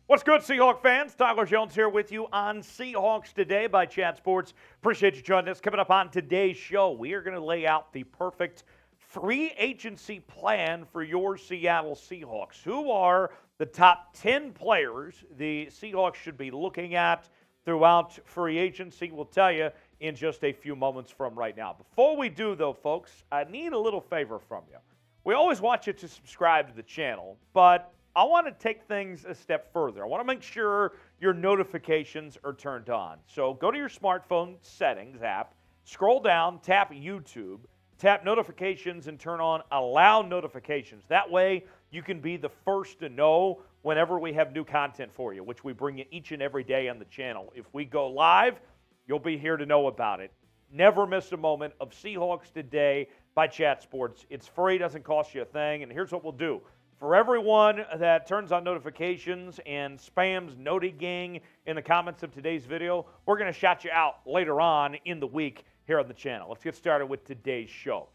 What's good, Seahawks fans? Tyler Jones here with you on Seahawks Today by Chat Sports. Appreciate you joining us. Coming up on today's show, we are going to lay out the perfect free agency plan for your Seattle Seahawks. Who are the top 10 players the Seahawks should be looking at throughout free agency? We'll tell you in just a few moments from right now. Before we do, though, folks, I need a little favor from you. We always want you to subscribe to the channel, but I want to take things a step further. I want to make sure your notifications are turned on. So go to your smartphone settings app, scroll down, tap YouTube, tap notifications, and turn on allow notifications. That way you can be the first to know whenever we have new content for you, which we bring you each and every day on the channel. If we go live, you'll be here to know about it. Never miss a moment of Seahawks Today by Chat Sports. It's free, doesn't cost you a thing, and here's what we'll do. For everyone that turns on notifications and spams Noti Gang in the comments of today's video, we're going to shout you out later on in the week here on the channel. Let's get started with today's show.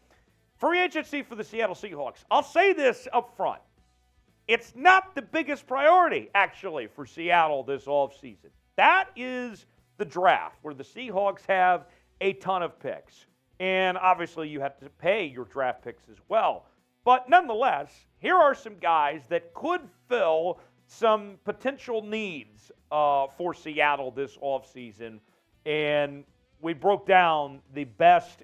Free agency for the Seattle Seahawks. I'll say this up front. It's not the biggest priority, actually, for Seattle this offseason. That is the draft, where the Seahawks have a ton of picks. And obviously you have to pay your draft picks as well. But nonetheless, here are some guys that could fill some potential needs for Seattle this offseason. And we broke down the best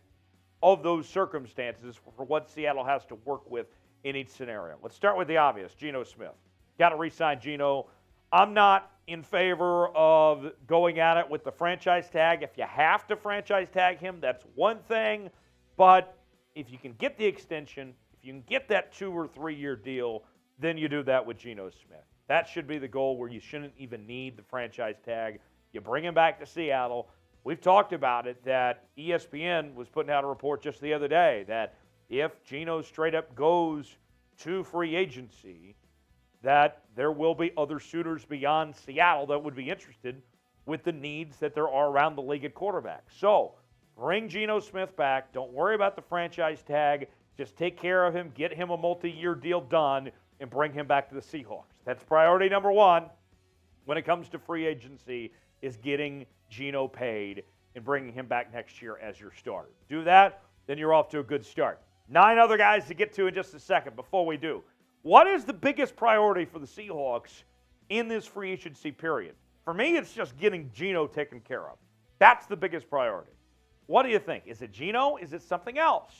of those circumstances for what Seattle has to work with in each scenario. Let's start with the obvious, Geno Smith. Got to re-sign Geno. I'm not in favor of going at it with the franchise tag. If you have to franchise tag him, that's one thing. But if you can get the extension, if you can get that 2 or 3 year deal, then you do that with Geno Smith. That should be the goal, where you shouldn't even need the franchise tag. You bring him back to Seattle. We've talked about it, that ESPN was putting out a report just the other day that if Geno straight up goes to free agency, that there will be other suitors beyond Seattle that would be interested with the needs that there are around the league at quarterback. So bring Geno Smith back. Don't worry about the franchise tag. Just take care of him, get him a multi-year deal done, and bring him back to the Seahawks. That's priority number one when it comes to free agency, is getting Geno paid and bringing him back next year as your starter. Do that, then you're off to a good start. 9 other guys to get to in just a second. Before we do, what is the biggest priority for the Seahawks in this free agency period? For me, it's just getting Geno taken care of. That's the biggest priority. What do you think? Is it Geno? Is it something else?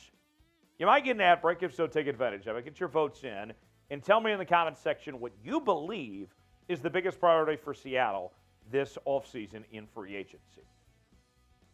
You might get an ad break. If so, take advantage of it. Get your votes in and tell me in the comments section what you believe is the biggest priority for Seattle this offseason in free agency.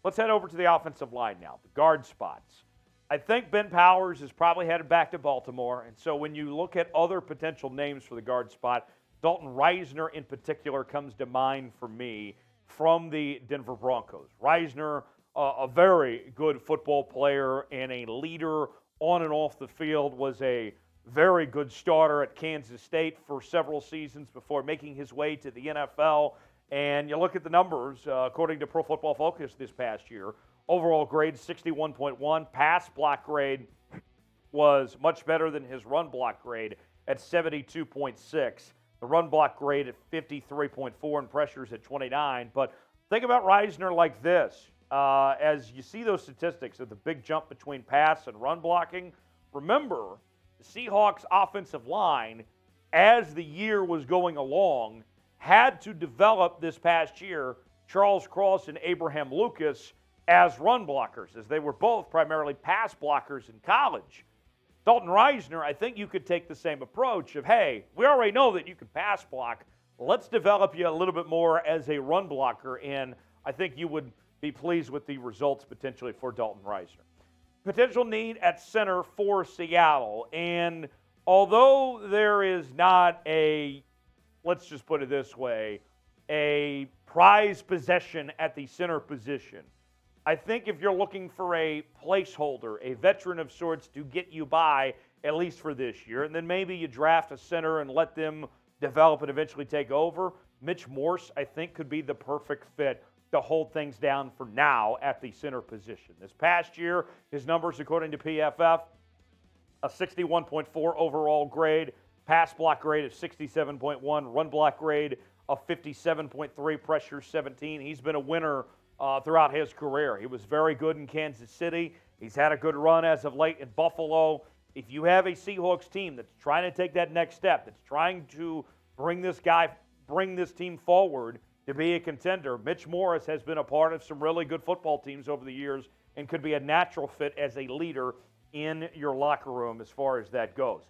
Let's head over to the offensive line now, the guard spots. I think Ben Powers is probably headed back to Baltimore, and so when you look at other potential names for the guard spot, Dalton Risner in particular comes to mind for me from the Denver Broncos. Risner, a very good football player and a leader on and off the field, was a very good starter at Kansas State for several seasons before making his way to the NFL. And you look at the numbers, according to Pro Football Focus this past year, overall grade 61.1, pass block grade was much better than his run block grade at 72.6. The run block grade at 53.4 and pressures at 29. But think about Risner like this. As you see those statistics of the big jump between pass and run blocking, remember the Seahawks offensive line, as the year was going along, had to develop this past year Charles Cross and Abraham Lucas as run blockers, as they were both primarily pass blockers in college. Dalton Risner, I think you could take the same approach of, hey, we already know that you can pass block. Let's develop you a little bit more as a run blocker, and I think you would be pleased with the results potentially for Dalton Risner. Potential need at center for Seattle, and although there is not a, let's just put it this way, a prize possession at the center position, I think if you're looking for a placeholder, a veteran of sorts to get you by, at least for this year, and then maybe you draft a center and let them develop and eventually take over, Mitch Morse, I think, could be the perfect fit to hold things down for now at the center position. This past year, his numbers, according to PFF, a 61.4 overall grade, pass block grade of 67.1, run block grade of 57.3, pressure 17. He's been a winner throughout his career. He was very good in Kansas City. He's had a good run as of late in Buffalo. If you have a Seahawks team that's trying to take that next step, that's trying to bring this team forward to be a contender, Mitch Morse has been a part of some really good football teams over the years and could be a natural fit as a leader in your locker room as far as that goes.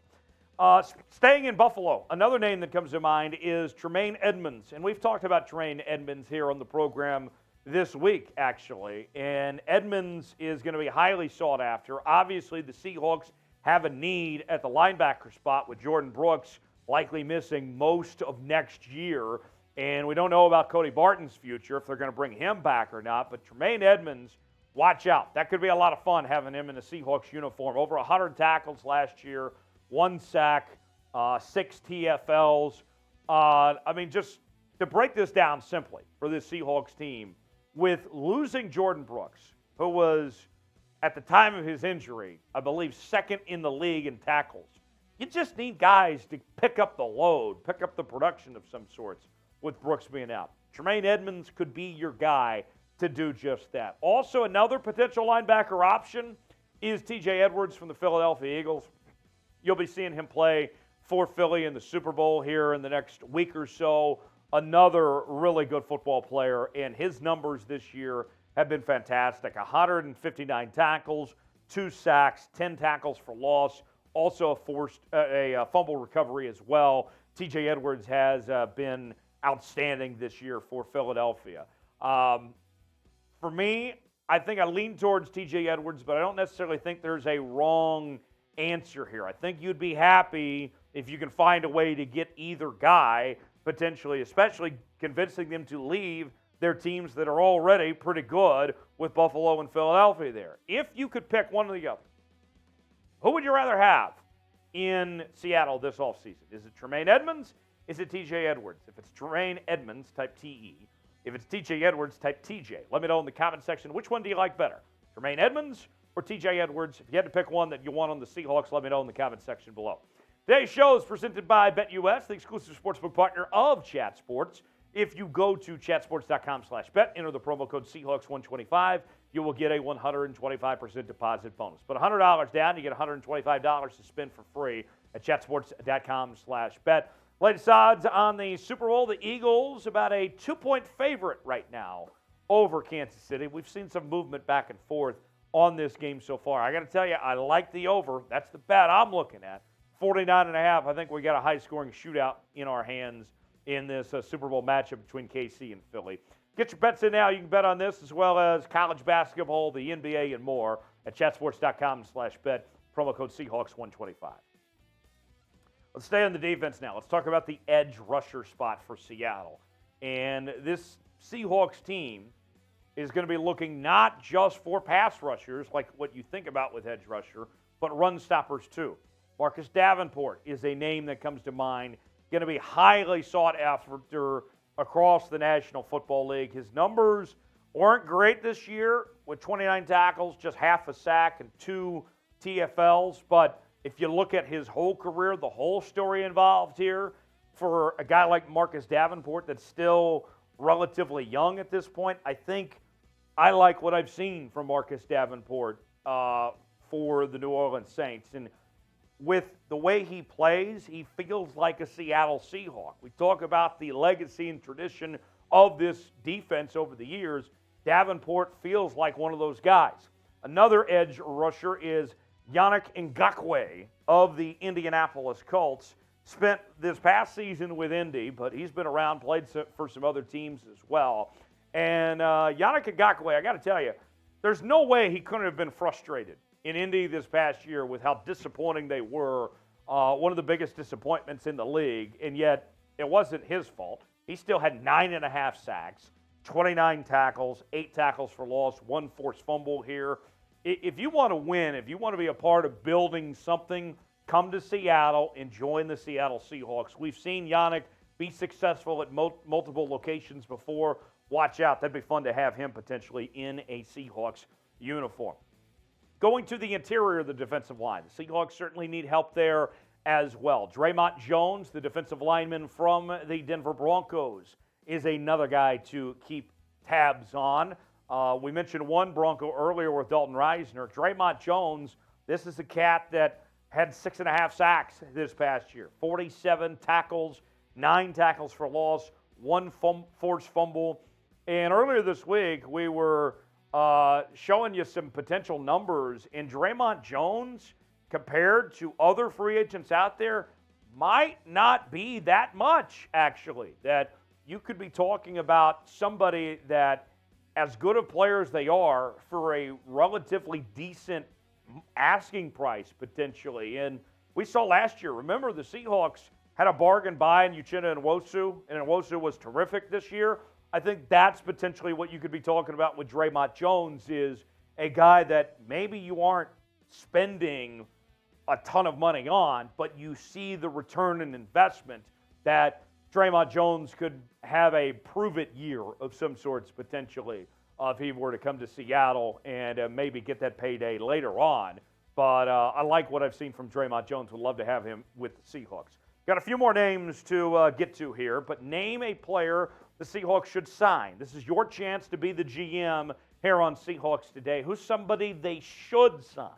Staying in Buffalo, another name that comes to mind is Tremaine Edmunds. And we've talked about Tremaine Edmunds here on the program this week, actually. And Edmunds is going to be highly sought after. Obviously, the Seahawks have a need at the linebacker spot with Jordan Brooks likely missing most of next year. And we don't know about Cody Barton's future, if they're going to bring him back or not. But Tremaine Edmunds, watch out. That could be a lot of fun having him in a Seahawks uniform. Over 100 tackles last year, 1 sack, 6 TFLs. Just to break this down simply for this Seahawks team, with losing Jordan Brooks, who was, at the time of his injury, I believe second in the league in tackles, you just need guys to pick up the load, pick up the production of some sorts with Brooks being out. Tremaine Edmunds could be your guy to do just that. Also, another potential linebacker option is TJ Edwards from the Philadelphia Eagles. You'll be seeing him play for Philly in the Super Bowl here in the next week or so. Another really good football player, and his numbers this year have been fantastic. 159 tackles, 2 sacks, 10 tackles for loss, also a fumble recovery as well. TJ Edwards has been outstanding this year for Philadelphia. For me, I think I lean towards TJ Edwards, but I don't necessarily think there's a wrong answer here. I think you'd be happy if you can find a way to get either guy, potentially, especially convincing them to leave their teams that are already pretty good with Buffalo and Philadelphia there. If you could pick one or the other, who would you rather have in Seattle this offseason? Is it Tremaine Edmunds? Is it TJ Edwards? If it's Tremaine Edmunds, type TE. If it's TJ Edwards, type TJ. Let me know in the comment section, which one do you like better? Tremaine Edmunds or TJ Edwards? If you had to pick one that you want on the Seahawks, let me know in the comment section below. Today's show is presented by BetUS, the exclusive sportsbook partner of Chat Sports. If you go to chatsports.com/bet, enter the promo code Seahawks125, you will get a 125% deposit bonus. Put $100 down, you get $125 to spend for free at chatsports.com/bet. Latest odds on the Super Bowl, the Eagles about a 2-point favorite right now over Kansas City. We've seen some movement back and forth on this game so far. I got to tell you, I like the over. That's the bet I'm looking at. 49.5. I think we got a high-scoring shootout in our hands in this Super Bowl matchup between KC and Philly. Get your bets in now. You can bet on this as well as college basketball, the NBA, and more at chatsports.com/bet. Promo code Seahawks125. Let's stay on the defense now. Let's talk about the edge rusher spot for Seattle. And this Seahawks team is going to be looking not just for pass rushers, like what you think about with edge rusher, but run stoppers too. Marcus Davenport is a name that comes to mind, going to be highly sought after across the National Football League. His numbers weren't great this year with 29 tackles, just half a sack, and 2 TFLs, but if you look at his whole career, the whole story involved here for a guy like Marcus Davenport that's still relatively young at this point, I think I like what I've seen from Marcus Davenport for the New Orleans Saints. And with the way he plays, he feels like a Seattle Seahawk. We talk about the legacy and tradition of this defense over the years. Davenport feels like one of those guys. Another edge rusher is Yannick Ngakoue of the Indianapolis Colts. Spent this past season with Indy, but he's been around, played for some other teams as well. And Yannick Ngakoue, I got to tell you, there's no way he couldn't have been frustrated in Indy this past year with how disappointing they were. One of the biggest disappointments in the league, and yet it wasn't his fault. He still had 9.5 sacks, 29 tackles, 8 tackles for loss, 1 forced fumble here. If you want to win, if you want to be a part of building something, come to Seattle and join the Seattle Seahawks. We've seen Yannick be successful at multiple locations before. Watch out. That'd be fun to have him potentially in a Seahawks uniform. Going to the interior of the defensive line, the Seahawks certainly need help there as well. Dre'Mont Jones, the defensive lineman from the Denver Broncos, is another guy to keep tabs on. We mentioned one Bronco earlier with Dalton Risner. Dre'Mont Jones, this is a cat that had 6.5 sacks this past year, 47 tackles, 9 tackles for loss, 1 forced fumble. And earlier this week, we were showing you some potential numbers. And Dre'Mont Jones, compared to other free agents out there, might not be that much, actually. That you could be talking about somebody that, as good a player as they are, for a relatively decent asking price, potentially. And we saw last year, remember, the Seahawks had a bargain buy in Uchenna Nwosu, and Nwosu was terrific this year. I think that's potentially what you could be talking about with Dre'Mont Jones, is a guy that maybe you aren't spending a ton of money on, but you see the return on investment that Dre'Mont Jones could have a prove-it year of some sorts potentially if he were to come to Seattle and maybe get that payday later on. But I like what I've seen from Dre'Mont Jones. Would love to have him with the Seahawks. Got a few more names to get to here, but name a player the Seahawks should sign. This is your chance to be the GM here on Seahawks Today. Who's somebody they should sign?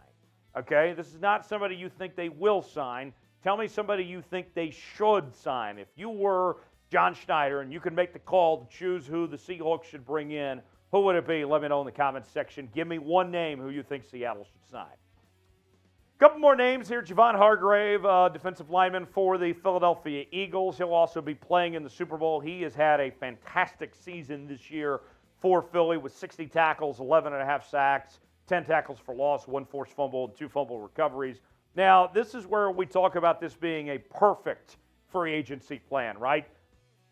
Okay, this is not somebody you think they will sign. Tell me somebody you think they should sign. If you were John Schneider and you could make the call to choose who the Seahawks should bring in, who would it be? Let me know in the comments section. Give me one name who you think Seattle should sign. A couple more names here. Javon Hargrave, defensive lineman for the Philadelphia Eagles. He'll also be playing in the Super Bowl. He has had a fantastic season this year for Philly with 60 tackles, 11.5 sacks, 10 tackles for loss, 1 forced fumble, and 2 fumble recoveries. Now, this is where we talk about this being a perfect free agency plan, right?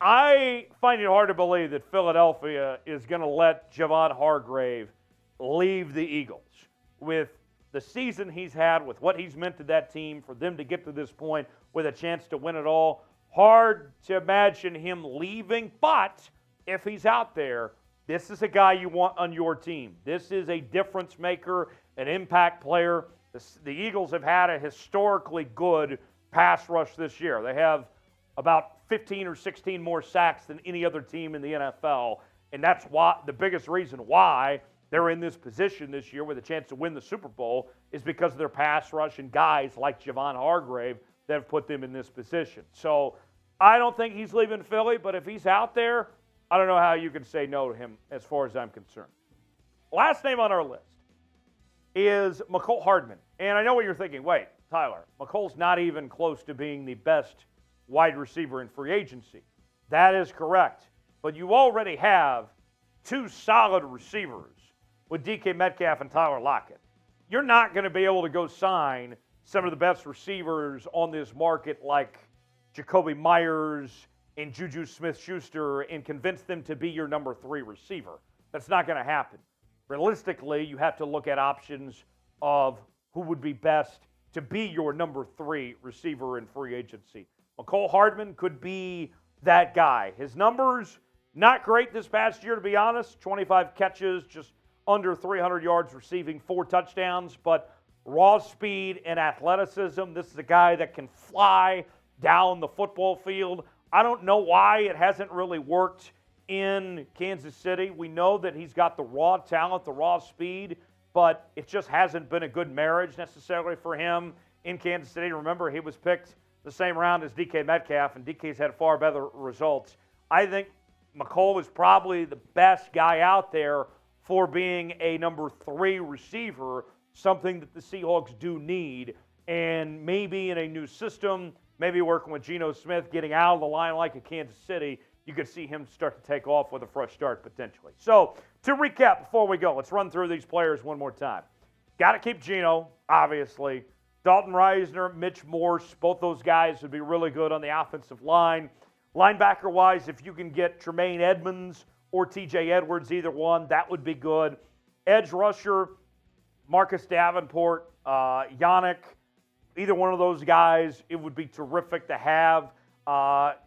I find it hard to believe that Philadelphia is going to let Javon Hargrave leave the Eagles. With the season he's had, with what he's meant to that team, for them to get to this point with a chance to win it all, hard to imagine him leaving. But if he's out there, this is a guy you want on your team. This is a difference maker, an impact player. The Eagles have had a historically good pass rush this year. They have about 15 or 16 more sacks than any other team in the NFL, and that's why the biggest reason why they're in this position this year with a chance to win the Super Bowl is because of their pass rush and guys like Javon Hargrave that have put them in this position. So I don't think he's leaving Philly, but if he's out there, I don't know how you can say no to him as far as I'm concerned. Last name on our list is Mecole Hardman. And I know what you're thinking. Wait, Tyler, Mecole's not even close to being the best wide receiver in free agency. That is correct. But you already have 2 solid receivers with DK Metcalf and Tyler Lockett. You're not going to be able to go sign some of the best receivers on this market like Jacoby Myers and Juju Smith-Schuster and convince them to be your number 3 receiver. That's not going to happen. Realistically, you have to look at options of who would be best to be your number 3 receiver in free agency. Mecole Hardman could be that guy. His numbers, not great this past year, to be honest. 25 catches, just under 300 yards receiving, 4 touchdowns. But raw speed and athleticism, this is a guy that can fly down the football field. I don't know why it hasn't really worked in Kansas City. We know that he's got the raw talent, the raw speed, but it just hasn't been a good marriage necessarily for him in Kansas City. Remember, he was picked the same round as DK Metcalf, and DK's had far better results. I think Mecole is probably the best guy out there for being a number 3 receiver, something that the Seahawks do need. And maybe in a new system, maybe working with Geno Smith, getting out of the line like a Kansas City, you could see him start to take off with a fresh start potentially. So to recap before we go, let's run through these players one more time. Got to keep Geno, obviously. Dalton Risner, Mitch Morse, both those guys would be really good on the offensive line. Linebacker-wise, if you can get Tremaine Edmunds or TJ Edwards, either one, that would be good. Edge rusher, Marcus Davenport, Yannick, either one of those guys, it would be terrific to have.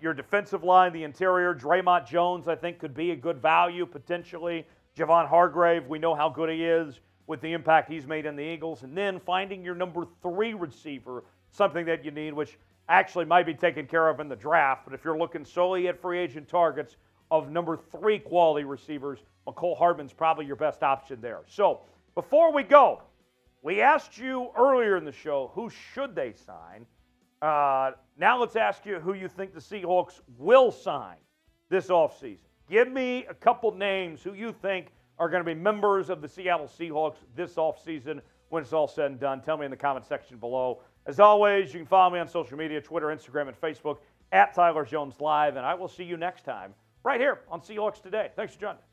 Your defensive line, the interior, Dre'Mont Jones, I think, could be a good value potentially. Javon Hargrave, we know how good he is. with the impact he's made in the Eagles, and then finding your number 3 receiver, something that you need, which actually might be taken care of in the draft. But if you're looking solely at free agent targets of number 3 quality receivers, Mecole Hardman's probably your best option there. So before we go, we asked you earlier in the show, who should they sign? Now let's ask you who you think the Seahawks will sign this offseason. Give me a couple names who you think are going to be members of the Seattle Seahawks this offseason when it's all said and done. Tell me in the comment section below. As always, you can follow me on social media, Twitter, Instagram, and Facebook, @Tyler Jones Live, and I will see you next time right here on Seahawks Today. Thanks for joining.